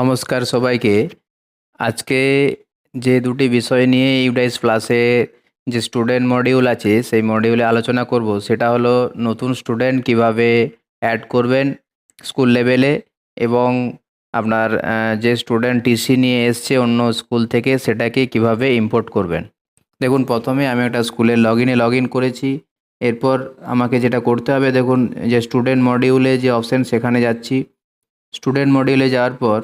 নমস্কার সবাইকে। আজকে যে দুটি বিষয় নিয়ে ইউডাইস প্লাসে যে স্টুডেন্ট মডিউল আছে সেই মডিউলে আলোচনা করব সেটা হলো নতুন স্টুডেন্ট কিভাবে অ্যাড করবেন স্কুল লেভেলে, এবং আপনার যে স্টুডেন্ট টিসি নিয়ে এসছে অন্য স্কুল থেকে সেটাকে কিভাবে ইম্পোর্ট করবেন। দেখুন, প্রথমে আমি একটা স্কুলের লগ ইন করেছি। এরপর আমাকে যেটা করতে হবে, দেখুন যে স্টুডেন্ট মডিউলে যে অপশান সেখানে যাচ্ছি। স্টুডেন্ট মডিউলে যাওয়ার পর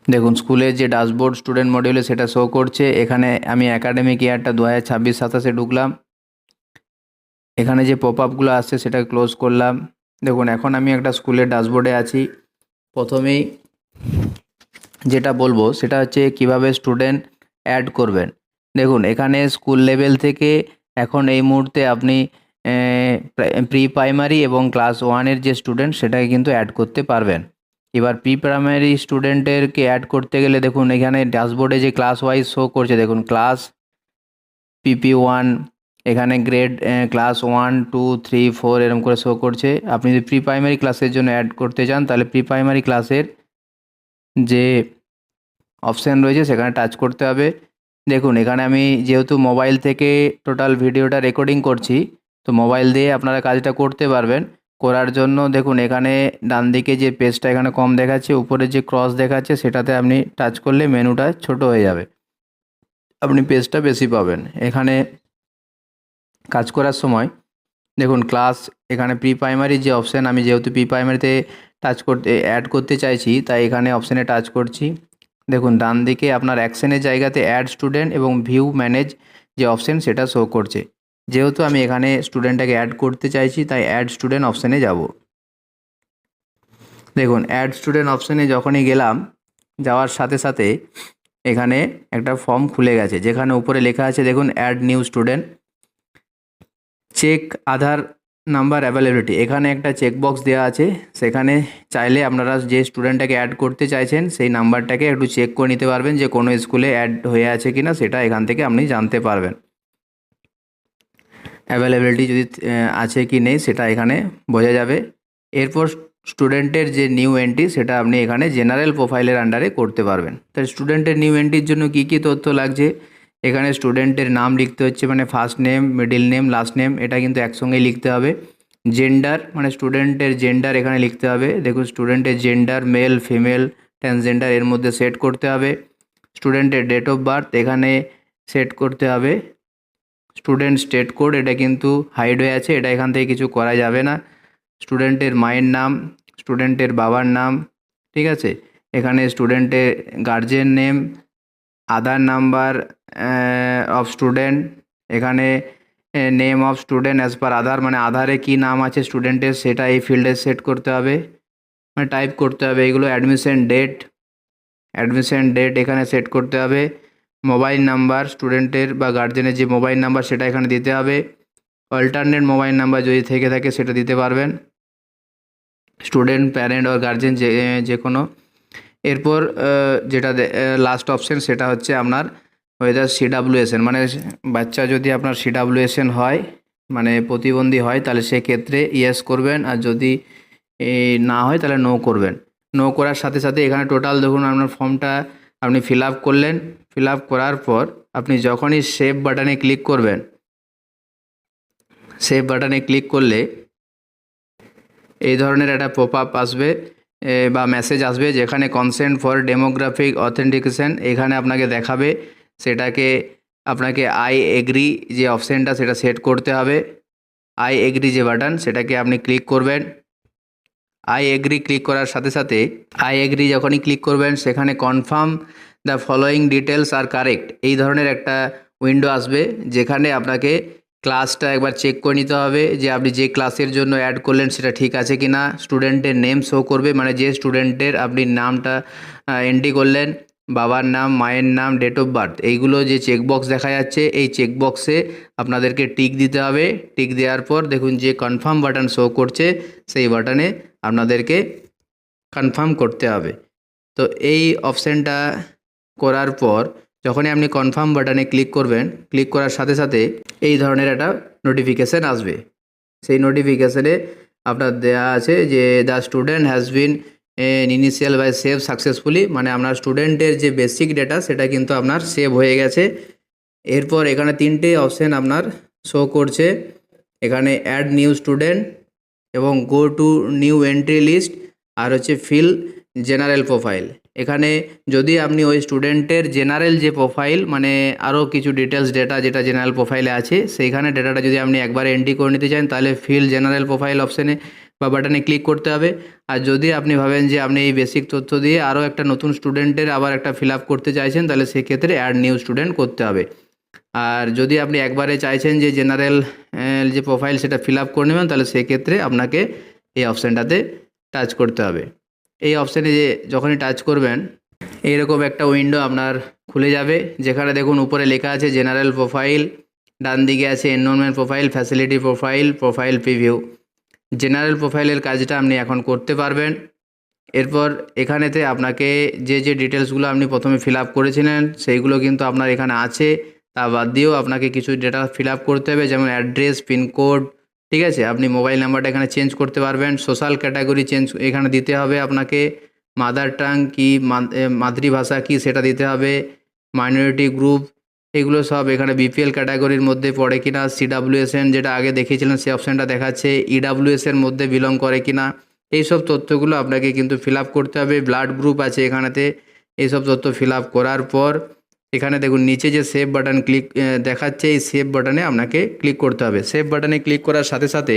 দেখুন স্কুলের যে ড্যাশবোর্ড স্টুডেন্ট মডিউলে সেটা শো করছে। এখানে আমি একাডেমিক ইয়ারটা 2026-27 ঢুকলাম। এখানে যে পপ আপগুলো আসছে সেটা ক্লোজ করলাম। দেখুন এখন আমি একটা স্কুলের ড্যাশবোর্ডে আছি। প্রথমেই যেটা বলবো সেটা হচ্ছে কিভাবে স্টুডেন্ট অ্যাড করবেন। দেখুন এখানে স্কুল লেভেল থেকে এখন এই মুহূর্তে আপনি প্রি প্রাইমারি এবং ক্লাস 1-এর যে স্টুডেন্ট সেটাকে কিন্তু অ্যাড করতে পারবেন। এবার প্রি প্রাইমারি স্টুডেন্টেরকে অ্যাড করতে গেলে দেখুন এখানে ড্যাশবোর্ডে যে ক্লাস ওয়াইজ শো করছে, দেখুন ক্লাস PP1, এখানে গ্রেড ক্লাস 1, 2, 3, 4 এরকম করে শো করছে। আপনি যদি প্রি প্রাইমারি ক্লাসের জন্য অ্যাড করতে চান তাহলে প্রি প্রাইমারি ক্লাসের যে অপশান রয়েছে সেখানে টাচ করতে হবে। দেখুন এখানে আমি যেহেতু মোবাইল থেকে টোটাল ভিডিওটা রেকর্ডিং করছি, তো মোবাইল দিয়ে আপনারা কাজটা করতে পারবেন। করার জন্য দেখুন এখানে ডান দিকে যে পেজটা এখানে কম দেখাচ্ছে, উপরে যে ক্রস দেখাচ্ছে সেটাতে আপনি টাচ করলে মেনুটা ছোট হয়ে যাবে, আপনি পেজটা বেশি পাবেন। এখানে কাজ করার সময় দেখুন ক্লাস এখানে প্রি প্রাইমারি যে অপশান, আমি যেহেতু প্রি প্রাইমারিতে টাচ করতে অ্যাড করতে চাইছি তাই এখানে অপশানে টাচ করছি। দেখুন ডান দিকে আপনার অ্যাকশনের জায়গাতে অ্যাড স্টুডেন্ট এবং ভিউ ম্যানেজ যে অপশান সেটা শো করছে। যেহেতু আমি এখানে স্টুডেন্টটাকে অ্যাড করতে চাইছি তাই অ্যাড স্টুডেন্ট অপশানে যাব। দেখুন অ্যাড স্টুডেন্ট অপশানে যখনই গেলাম, যাওয়ার সাথে সাথে এখানে একটা ফর্ম খুলে গেছে যেখানে উপরে লেখা আছে দেখুন অ্যাড নিউ স্টুডেন্ট, চেক আধার নাম্বার অ্যাভেলেবিলিটি। এখানে একটা চেকবক্স দেওয়া আছে, সেখানে চাইলে আপনারা যে স্টুডেন্টটাকে অ্যাড করতে চাইছেন সেই নাম্বারটাকে একটু চেক করে নিতে পারবেন যে কোনো স্কুলে অ্যাড হয়ে আছে কি না, সেটা এখান থেকে আপনি জানতে পারবেন। অ্যাভেলেবিলিটি যদি আছে কি নেই সেটা এখানে বোঝা যাবে। এরপর স্টুডেন্টের যে নিউ এন্ট্রি সেটা আপনি এখানে জেনারেল প্রোফাইলের আন্ডারে করতে পারবেন। তাই স্টুডেন্টের নিউ এন্ট্রির জন্য কী কী তথ্য লাগছে, এখানে স্টুডেন্টের নাম লিখতে হচ্ছে, মানে first name, middle name, last name, এটা কিন্তু একসঙ্গেই লিখতে হবে। জেন্ডার মানে স্টুডেন্টের জেন্ডার এখানে লিখতে হবে। দেখুন স্টুডেন্টের জেন্ডার মেল, ফিমেল, ট্রান্সজেন্ডার এর মধ্যে সেট করতে হবে। স্টুডেন্টের ডেট অফ বার্থ এখানে সেট করতে হবে। স্টুডেন্ট স্টেট কোড এটা কিন্তু হাইড হয়ে আছে, এটা এখান থেকে কিছু করা যাবে না। স্টুডেন্টের মায়ের নাম, স্টুডেন্টের বাবার নাম, ঠিক আছে। এখানে স্টুডেন্টের guardian name, Aadhaar number of student, এখানে name of student as per Aadhaar, মানে আধারে কি নাম আছে স্টুডেন্টের সেটা এই ফিল্ডে সেট করতে হবে, মানে টাইপ করতে হবে এগুলো। অ্যাডমিশন ডেট এখানে সেট করতে হবে। মোবাইল নাম্বার স্টুডেন্টের বা গার্জেনের যে মোবাইল নাম্বার সেটা এখানে দিতে হবে। অল্টারনেট মোবাইল নাম্বার যদি থেকে থাকে সেটা দিতে পারবেন। স্টুডেন্ট, প্যারেন্ট আর গার্জেন যে কোনো। এরপর যেটা লাস্ট অপশান সেটা হচ্ছে আপনার ওয়েদার CWSN, মানে বাচ্চা যদি আপনার CWSN হয় মানে প্রতিবন্ধী হয় তাহলে সেক্ষেত্রে ইয়েস করবেন, আর যদি না হয় তাহলে নো করবেন। নো করার সাথে সাথে এখানে টোটাল দেখুন আপনার ফর্মটা আপনি ফিল আপ করলেন। ফিল আপ করার পর আপনি যখনই সেভ বাটনে ক্লিক করবেন, সেভ বাটনে ক্লিক করলে এই ধরনের একটা পপ আপ আসবে বা মেসেজ আসবে যেখানে কনসেন্ট ফর ডেমোগ্রাফিক অথেন্টিকেশন এখানে আপনাকে দেখাবে। সেটাকে আপনাকে আই এগ্রি যে অপশানটা সেটা সেট করতে হবে। আই এগ্রি যে বাটন সেটাকে আপনি ক্লিক করবেন। আই এগ্রি ক্লিক করার সাথে সাথে আই এগ্রি যখনই ক্লিক করবেন সেখানে কনফার্ম দ্য ফলোয়িং ডিটেলস আর কারেক্ট এই ধরনের একটা উইন্ডো আসবে, যেখানে আপনাকে ক্লাসটা একবার চেক করে নিতে হবে যে আপনি যে ক্লাসের জন্য অ্যাড করলেন সেটা ঠিক আছে কি না। স্টুডেন্টের নেম শো করবে, মানে যে স্টুডেন্টের আপনি নামটা এন্ট্রি করলেন, বাবার নাম, মায়ের নাম, ডেট অফ বার্থ, এইগুলো যে চেকবক্স দেখা যাচ্ছে এই চেকবক্সে আপনাদেরকে টিক দিতে হবে। টিক দেওয়ার পর দেখুন যে কনফার্ম বাটন শো করছে সেই বাটনে আপনাদেরকে কনফার্ম করতে হবে। তো এই অপশানটা করার পর যখনই আপনি কনফার্ম বাটনে ক্লিক করবেন, ক্লিক করার সাথে সাথে এই ধরনের একটা নোটিফিকেশান আসবে। সেই নোটিফিকেশানে আপনার দেওয়া আছে যে the student has been initial by save successfully, মানে আপনার স্টুডেন্টের যে বেসিক ডেটা সেটা কিন্তু আপনার সেভ হয়ে গেছে। এরপর এখানে তিনটে অপশান আপনার শো করছে, এখানে অ্যাড নিউ স্টুডেন্ট এবং go to new entry list আর হচ্ছে ফিল জেনারেল প্রোফাইল। এখানে যদি আপনি ওই স্টুডেন্টের জেনারেল যে প্রোফাইল, মানে আরও কিছু ডিটেলস ডেটা যেটা জেনারেল প্রোফাইলে আছে সেইখানে ডেটাটা যদি আপনি একবারে এন্ট্রি করে নিতে চান তাহলে ফিল জেনারেল প্রোফাইল অপশানে বা বাটনে ক্লিক করতে হবে। আর যদি আপনি ভাবেন যে আপনি এই বেসিক তথ্য দিয়ে আরও একটা নতুন স্টুডেন্টের আবার একটা ফিল আপ করতে চাইছেন তাহলে সেক্ষেত্রে অ্যাড নিউ স্টুডেন্ট করতে হবে। আর যদি আপনি একবারে চাইছেন যে জেনারেল যে প্রোফাইল সেটা ফিল আপ করে নেবেন তাহলে সেক্ষেত্রে আপনাকে এই অপশানটাতে টাচ করতে হবে। এই অপশানে যে যখনই টাচ করবেন এইরকম একটা উইন্ডো আপনার খুলে যাবে, যেখানে দেখুন উপরে লেখা আছে জেনারেল প্রোফাইল, ডান দিকে আছে enrolment profile, facility profile, profile preview. General প্রোফাইলের কাজটা আপনি এখন করতে পারবেন। এরপর এখানেতে আপনাকে যে যে ডিটেলসগুলো আপনি প্রথমে ফিল আপ করেছিলেন সেইগুলো কিন্তু আপনার এখানে আছে, তা বাদ দিয়েও আপনাকে কিছু ডেটা ফিল আপ করতে হবে, যেমন অ্যাড্রেস, পিনকোড, ঠিক আছে। আপনি মোবাইল নাম্বারটা এখানে চেঞ্জ করতে পারবেন, সোশ্যাল ক্যাটাগরি চেঞ্জ এখানে দিতে হবে আপনাকে, মাদার টাং কি মাতৃভাষা কি সেটা দিতে হবে, মাইনরিটি গ্রুপ এগুলো সব এখানে বিপিএল ক্যাটাগরির মধ্যে পড়ে কিনা, সিডাব্লিউএসএন যেটা আগে দেখিয়েছিলেন সেই অপশানটা দেখাচ্ছে, ইডাব্লিউএসের মধ্যে বিলং করে কিনা, এইসব তথ্যগুলো আপনাকে কিন্তু ফিল আপ করতে হবে। ব্লাড গ্রুপ আছে এখানেতে, এইসব তথ্য ফিল আপ করার পর এখানে দেখুন নিচে যে সেভ বাটন ক্লিক দেখাচ্ছে, এই সেভ বাটনে আপনাকে ক্লিক করতে হবে। সেভ বাটনে ক্লিক করার সাথে সাথে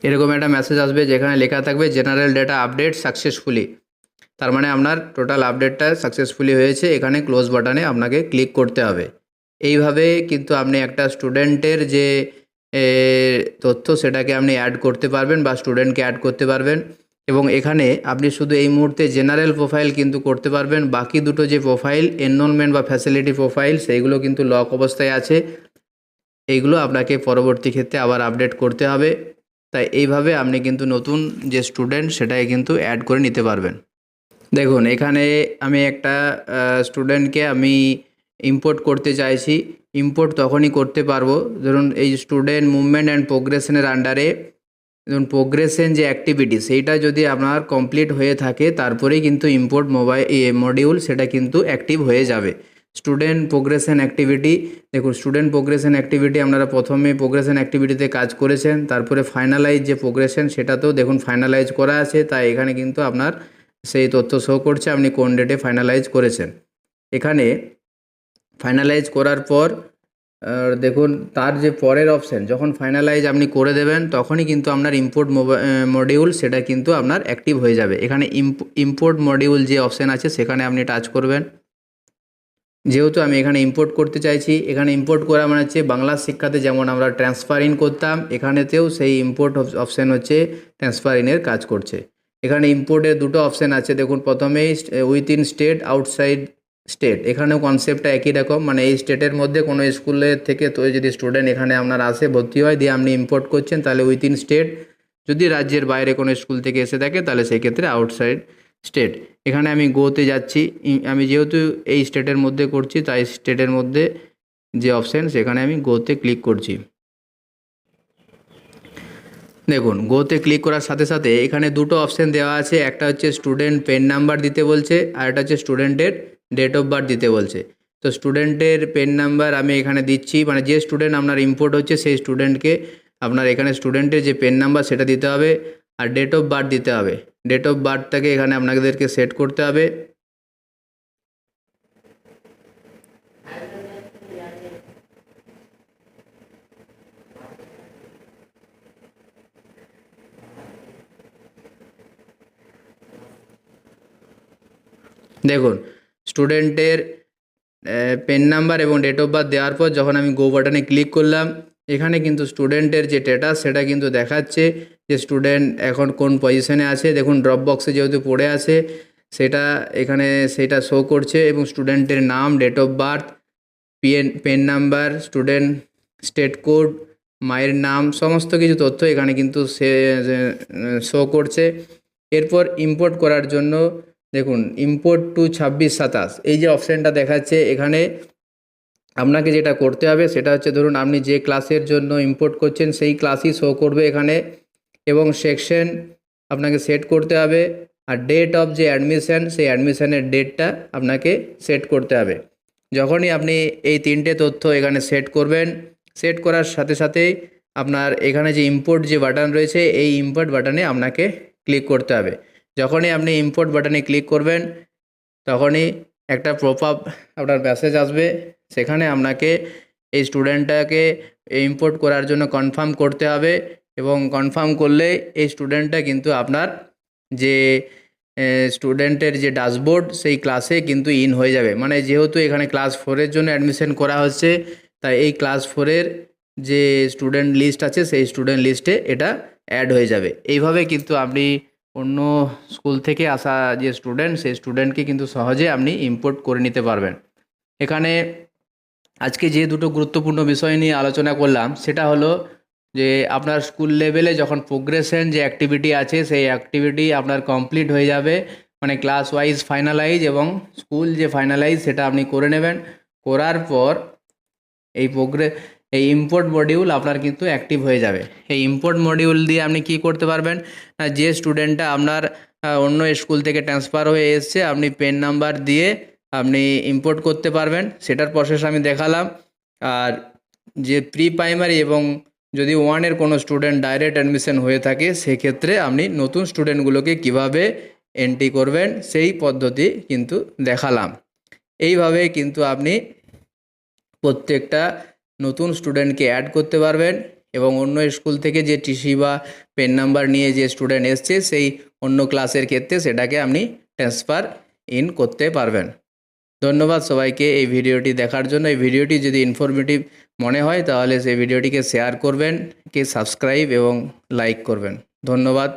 এরকম একটা মেসেজ আসবে যেখানে লেখা থাকবে জেনারেল ডেটা আপডেট সাকসেসফুলি, তার মানে আপনার টোটাল আপডেটটা সাকসেসফুলি হয়েছে। এখানে ক্লোজ বাটনে আপনাকে ক্লিক করতে হবে। এইভাবে কিন্তু আপনি একটা স্টুডেন্টের যে তথ্য সেটাকে আপনি অ্যাড করতে পারবেন বা স্টুডেন্টকে অ্যাড করতে পারবেন। এবং এখানে আপনি শুধু এই মুহূর্তে জেনারেল প্রোফাইল কিন্তু করতে পারবেন, বাকি দুটো যে প্রোফাইল এনরোলমেন্ট বা ফ্যাসিলিটি প্রোফাইল সেইগুলো কিন্তু লক অবস্থায় আছে, এইগুলো আপনাকে পরবর্তী ক্ষেত্রে আবার আপডেট করতে হবে। তাই এইভাবে আপনি কিন্তু নতুন যে স্টুডেন্ট সেটাকে কিন্তু অ্যাড করে নিতে পারবেন। দেখুন এখানে আমি একটা স্টুডেন্টকে আমি ইম্পোর্ট করতে চাইছি। ইম্পোর্ট তখনই করতে পারবো ধরুন এই স্টুডেন্ট মুভমেন্ট অ্যান্ড প্রোগ্রেশনের আন্ডারে ধরুন প্রোগ্রেশন যে অ্যাক্টিভিটি সেইটা যদি আপনার কমপ্লিট হয়ে থাকে তারপরেই কিন্তু ইম্পোর্ট মডিউল সেটা কিন্তু অ্যাক্টিভ হয়ে যাবে। স্টুডেন্ট প্রোগ্রেশন অ্যাক্টিভিটি, দেখুন স্টুডেন্ট প্রোগ্রেশন অ্যাক্টিভিটি আপনারা প্রথমে প্রোগ্রেশন অ্যাক্টিভিটিতে কাজ করেছেন, তারপরে ফাইনালাইজ যে প্রোগ্রেশন সেটাতেও দেখুন ফাইনালাইজ করা আছে, তাই এখানে কিন্তু আপনার সেই তথ্য শো করছে আপনি কোন ডেটে ফাইনালাইজ করেছেন। এখানে ফাইনালাইজ করার পর দেখুন তার যে পরের অপশান যখন ফাইনালাইজ আপনি করে দেবেন তখনই কিন্তু আপনার ইম্পোর্ট মডিউল সেটা কিন্তু আপনার অ্যাক্টিভ হয়ে যাবে। এখানে ইম্পোর্ট মডিউল যে অপশান আছে সেখানে আপনি টাচ করবেন। যেহেতু আমি এখানে ইম্পোর্ট করতে চাইছি, এখানে ইম্পোর্ট করা মানে হচ্ছে বাংলা শিক্ষাতে যেমন আমরা ট্রান্সফার ইন করতাম এখানেতেও সেই ইম্পোর্ট অপশান হচ্ছে ট্রান্সফার ইনের কাজ করছে। এখানে ইম্পোর্টের দুটো অপশান আছে, দেখুন প্রথমেই উইথিন স্টেট আউটসাইড স্টেট, এখানেও কনসেপ্টটা একই রকম, মানে এই স্টেটের মধ্যে কোনো স্কুলের থেকে তো যদি স্টুডেন্ট এখানে আপনার আসে ভর্তি হয় দিয়ে আপনি ইম্পোর্ট করছেন তাহলে উইথিন স্টেট, যদি রাজ্যের বাইরে কোনো স্কুল থেকে এসে থাকে তাহলে সেই ক্ষেত্রে আউটসাইড স্টেট। এখানে আমি গোতে যাচ্ছি, আমি যেহেতু এই স্টেটের মধ্যে করছি তাই স্টেটের মধ্যে যে অপশান সেখানে আমি গোতে ক্লিক করছি। দেখুন গোতে ক্লিক করার সাথে সাথে এখানে দুটো অপশান দেওয়া আছে, একটা হচ্ছে স্টুডেন্ট পেন নাম্বার দিতে বলছে আর একটা হচ্ছে স্টুডেন্টের ডেট অফ বার্থ দিতে বলছে। তো স্টুডেন্টের পেন নাম্বার আমি এখানে দিচ্ছি, মানে যে স্টুডেন্ট আপনার ইম্পোর্ট হচ্ছে সেই স্টুডেন্টকে আপনার এখানে স্টুডেন্টের যে পেন নাম্বার সেটা দিতে হবে আর ডেট অফ বার্থ দিতে হবে। ডেট অফ বার্থটাকে এখানে আপনাদেরকে সেট করতে হবে। দেখুন স্টুডেন্টের পেন নাম্বার এবং ডেট অফ বার্থ দেওয়ার পর যখন আমি গো বাটনে ক্লিক করলাম এখানে কিন্তু স্টুডেন্টের যে স্ট্যাটাস সেটা কিন্তু দেখাচ্ছে যে স্টুডেন্ট এখন কোন পজিশনে আছে। দেখুন ড্রপ বক্সে যেহেতু পড়ে আছে সেটা এখানে সেটা শো করছে এবং স্টুডেন্টের নাম, date of birth, pen number, student state code, মায়ের নাম, সমস্ত কিছু তথ্য এখানে কিন্তু সে শো করছে। এরপর ইম্পোর্ট করার জন্য দেখুন ইম্পোর্ট টু 2627 এই যে অপশানটা দেখাচ্ছে এখানে আপনাকে যেটা করতে হবে সেটা হচ্ছে ধরুন আপনি যে ক্লাসের জন্য ইম্পোর্ট করছেন সেই ক্লাসই শো করবে এখানে এবং সেকশন আপনাকে সেট করতে হবে আর ডেট অফ যে অ্যাডমিশন, সেই অ্যাডমিশনের ডেটটা আপনাকে সেট করতে হবে। যখনই আপনি এই তিনটে তথ্য এখানে সেট করবেন, সেট করার সাথে সাথেই আপনার এখানে যে ইম্পোর্ট যে বাটন রয়েছে, এই ইম্পোর্ট বাটনে আপনাকে ক্লিক করতে হবে। যখনই আপনি ইম্পোর্ট বাটনে ক্লিক করবেন, তখনই একটা পপআপ আপনার মেসেজ আসবে। সেখানে আপনাকে এই স্টুডেন্টটাকে ইম্পোর্ট করার জন্য কনফার্ম করতে হবে, এবং কনফার্ম করলে এই স্টুডেন্টটা কিন্তু আপনার যে স্টুডেন্টের যে ড্যাশবোর্ড, সেই ক্লাসে কিন্তু ইন হয়ে যাবে। মানে যেহেতু এখানে ক্লাস 4-এর জন্য অ্যাডমিশন করা হচ্ছে, তাই এই ক্লাস 4-এর যে স্টুডেন্ট লিস্ট আছে, সেই স্টুডেন্ট লিস্টে এটা অ্যাড হয়ে যাবে। এইভাবে কিন্তু আপনি অন্য স্কুল থেকে আসা যে স্টুডেন্ট, সেই স্টুডেন্টকে কিন্তু সহজে আপনি ইম্পোর্ট করে নিতে পারবেন। এখানে আজকে যে দুটো গুরুত্বপূর্ণ বিষয় নিয়ে আলোচনা করলাম, সেটা হলো যে আপনার স্কুল লেভেলে যখন প্রোগ্রেশন যে অ্যাক্টিভিটি আছে, সেই অ্যাক্টিভিটি আপনার কমপ্লিট হয়ে যাবে, মানে ক্লাস ওয়াইজ ফাইনালাইজ এবং স্কুল যে ফাইনালাইজ, সেটা আপনি করে নেবেন। করার পর এই ইম্পোর্ট মডিউল আপনার কিন্তু অ্যাক্টিভ হয়ে যাবে। এই ইম্পোর্ট মডিউল দিয়ে আপনি কি করতে পারবেন, যে স্টুডেন্টটা আপনার অন্য স্কুল থেকে ট্রান্সফার হয়ে এসছে, আপনি পেন নাম্বার দিয়ে আপনি ইম্পোর্ট করতে পারবেন। সেটার প্রসেস আমি দেখালাম। আর যে প্রি প্রাইমারি এবং যদি 1-এর কোনো স্টুডেন্ট ডাইরেক্ট অ্যাডমিশন হয়ে থাকে, সেক্ষেত্রে আপনি নতুন স্টুডেন্টগুলোকে কিভাবে এন্ট্রি করবেন, সেই পদ্ধতি কিন্তু দেখালাম। এইভাবে কিন্তু আপনি প্রত্যেকটা নতুন স্টুডেন্টকে অ্যাড করতে পারবেন, এবং অন্য স্কুল থেকে যে টিসি বা পেন নাম্বার নিয়ে যে স্টুডেন্ট এসছে, সেই অন্য ক্লাসের ক্ষেত্রে সেটাকে আপনি ট্রান্সফার ইন করতে পারবেন। ধন্যবাদ সবাইকে এই ভিডিওটি দেখার জন্য। এই ভিডিওটি যদি ইনফরমেটিভ মনে হয়, তাহলে সেই ভিডিওটিকে শেয়ার করবেন, সাবস্ক্রাইব এবং লাইক করবেন। ধন্যবাদ।